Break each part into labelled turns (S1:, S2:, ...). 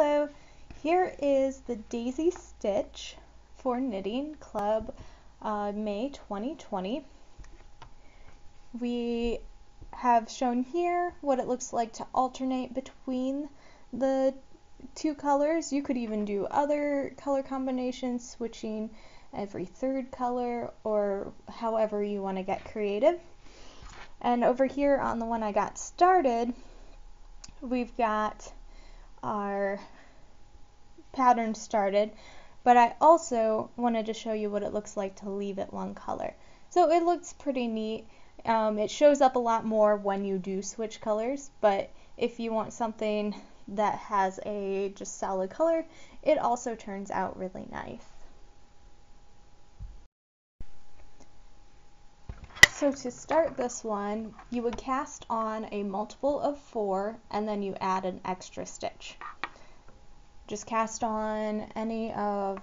S1: Hello, here is the Daisy Stitch for Knitting Club May 2020. We have shown here what it looks like to alternate between the two colors. You could even do other color combinations, switching every third color or however you want to get creative. And over here on the one I got started, we've got our pattern started, but I also wanted to show you what it looks like to leave it one color. So it looks pretty neat. It shows up a lot more when you do switch colors, but if you want something that has a just solid color, it also turns out really nice. So to start this one, you would cast on a multiple of 4 and then you add an extra stitch. Just cast on any of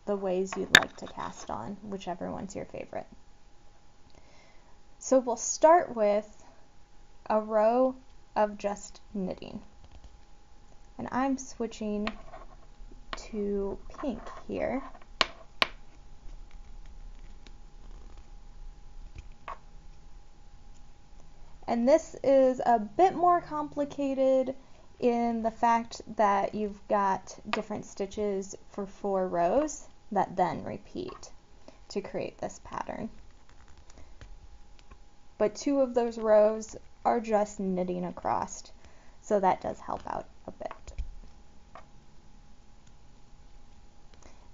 S1: the ways you'd like to cast on, whichever one's your favorite. So we'll start with a row of just knitting. And I'm switching to pink here. And this is a bit more complicated in the fact that you've got different stitches for 4 rows that then repeat to create this pattern. But 2 of those rows are just knitting across, so that does help out a bit.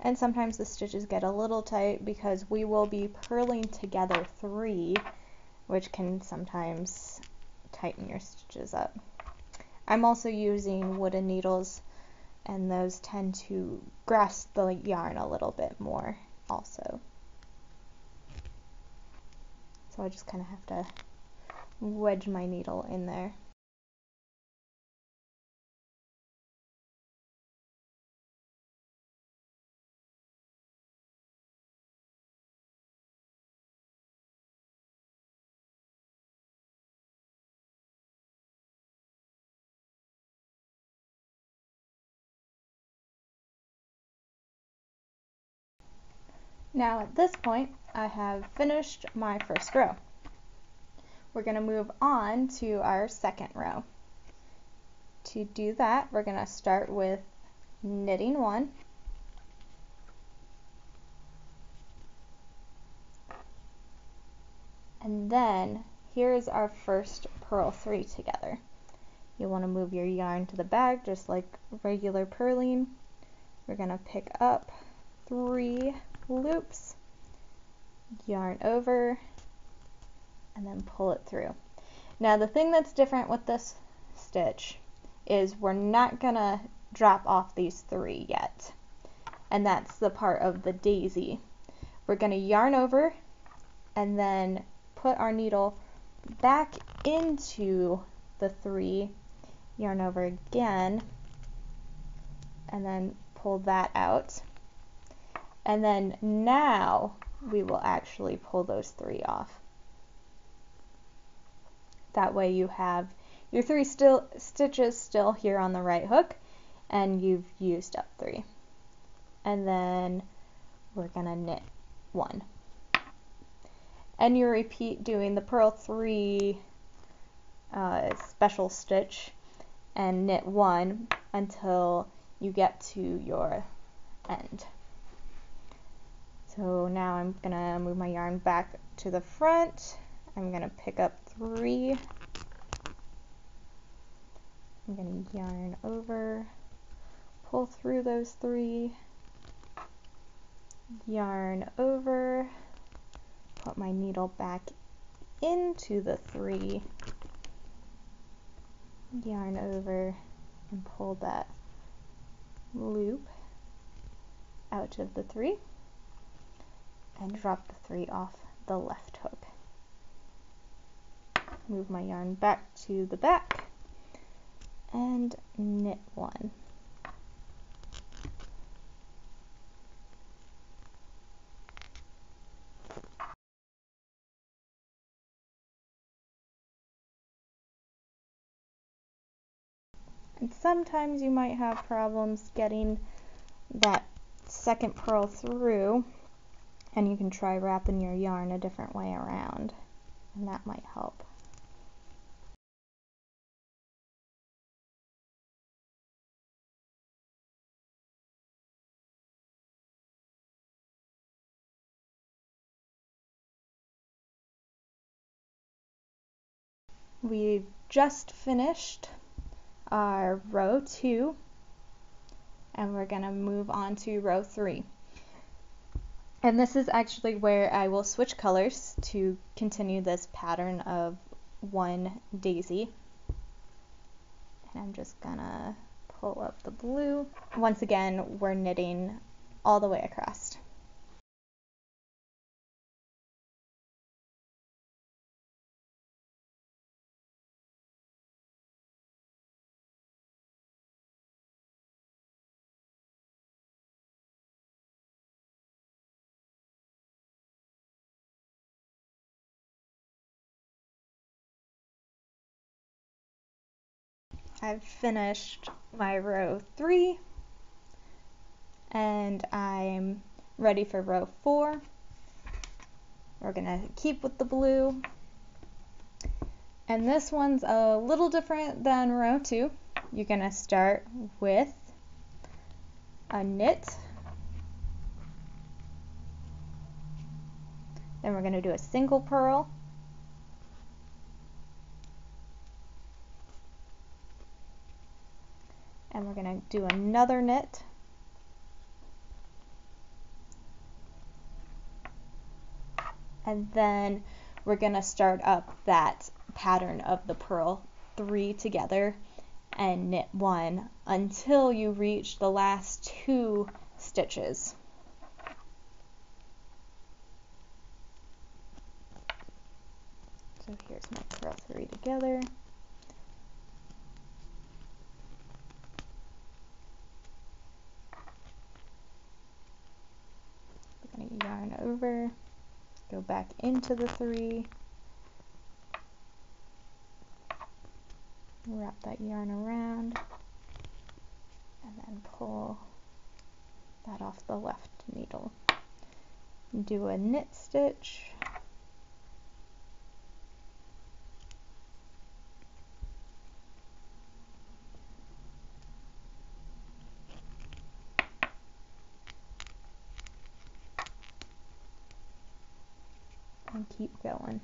S1: And sometimes the stitches get a little tight because we will be purling together 3, which can sometimes tighten your stitches up. I'm also using wooden needles, and those tend to grasp the yarn a little bit more also. So I just kind of have to wedge my needle in there. Now at this point, I have finished my first row. We're going to move on to our second row. To do that, we're going to start with knitting 1, and then here's our first purl 3 together. You want to move your yarn to the back just like regular purling. We're going to pick up 3 loops, yarn over, and then pull it through. Now the thing that's different with this stitch is we're not gonna drop off these 3 yet, and that's the part of the daisy. We're gonna yarn over and then put our needle back into the 3, yarn over again, and then pull that out. And then now we will actually pull those 3 off. That way you have your 3 stitches still here on the right hook, and you've used up 3. And then we're gonna knit 1. And you repeat doing the purl 3 special stitch and knit 1 until you get to your end. So now I'm gonna move my yarn back to the front. I'm gonna pick up 3. I'm gonna yarn over, pull through those 3, yarn over, put my needle back into the 3, yarn over, and pull that loop out of the 3, and drop the 3 off the left hook. Move my yarn back to the back and knit 1. And sometimes you might have problems getting that second purl through, and you can try wrapping your yarn a different way around, and that might help. We've just finished our row 2, and we're going to move on to row 3. And this is actually where I will switch colors to continue this pattern of one daisy. And I'm just gonna pull up the blue. Once again, we're knitting all the way across. I've finished my row 3 and I'm ready for row 4. We're gonna keep with the blue, and this one's a little different than row 2. You're gonna start with a knit, then we're gonna do a single purl, and we're gonna do another knit, and then we're gonna start up that pattern of the purl 3 together and knit 1 until you reach the last 2 stitches. So here's my purl 3 together. We're going to yarn over, go back into the 3, wrap that yarn around, and then pull that off the left needle. Do a knit stitch, and keep going.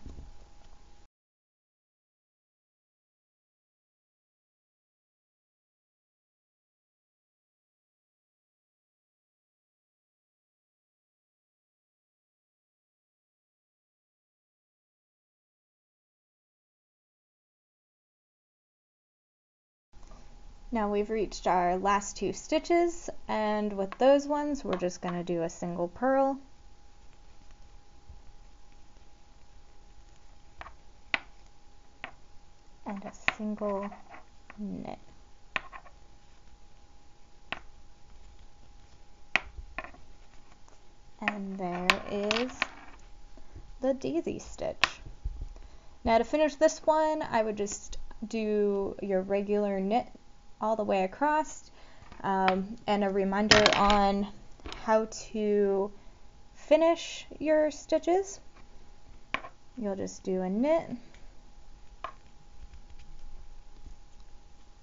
S1: Now we've reached our last 2 stitches, and with those ones we're just going to do a single purl, and a single knit. And there is the daisy stitch. Now to finish this one, I would just do your regular knit all the way across, and a reminder on how to finish your stitches. You'll just do a knit,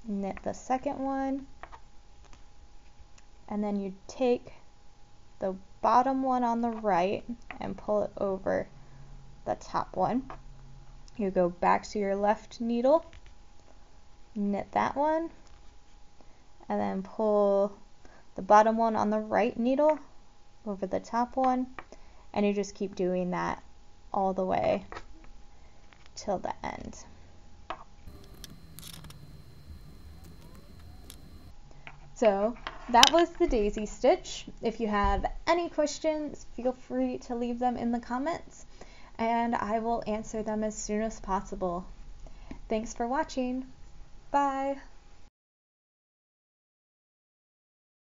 S1: knit the second one, and then you take the bottom one on the right and pull it over the top one. You go back to your left needle, knit that one, and then pull the bottom one on the right needle over the top one, and you just keep doing that all the way till the end. So that was the daisy stitch. If you have any questions, feel free to leave them in the comments, and I will answer them as soon as possible. Thanks for watching. Bye.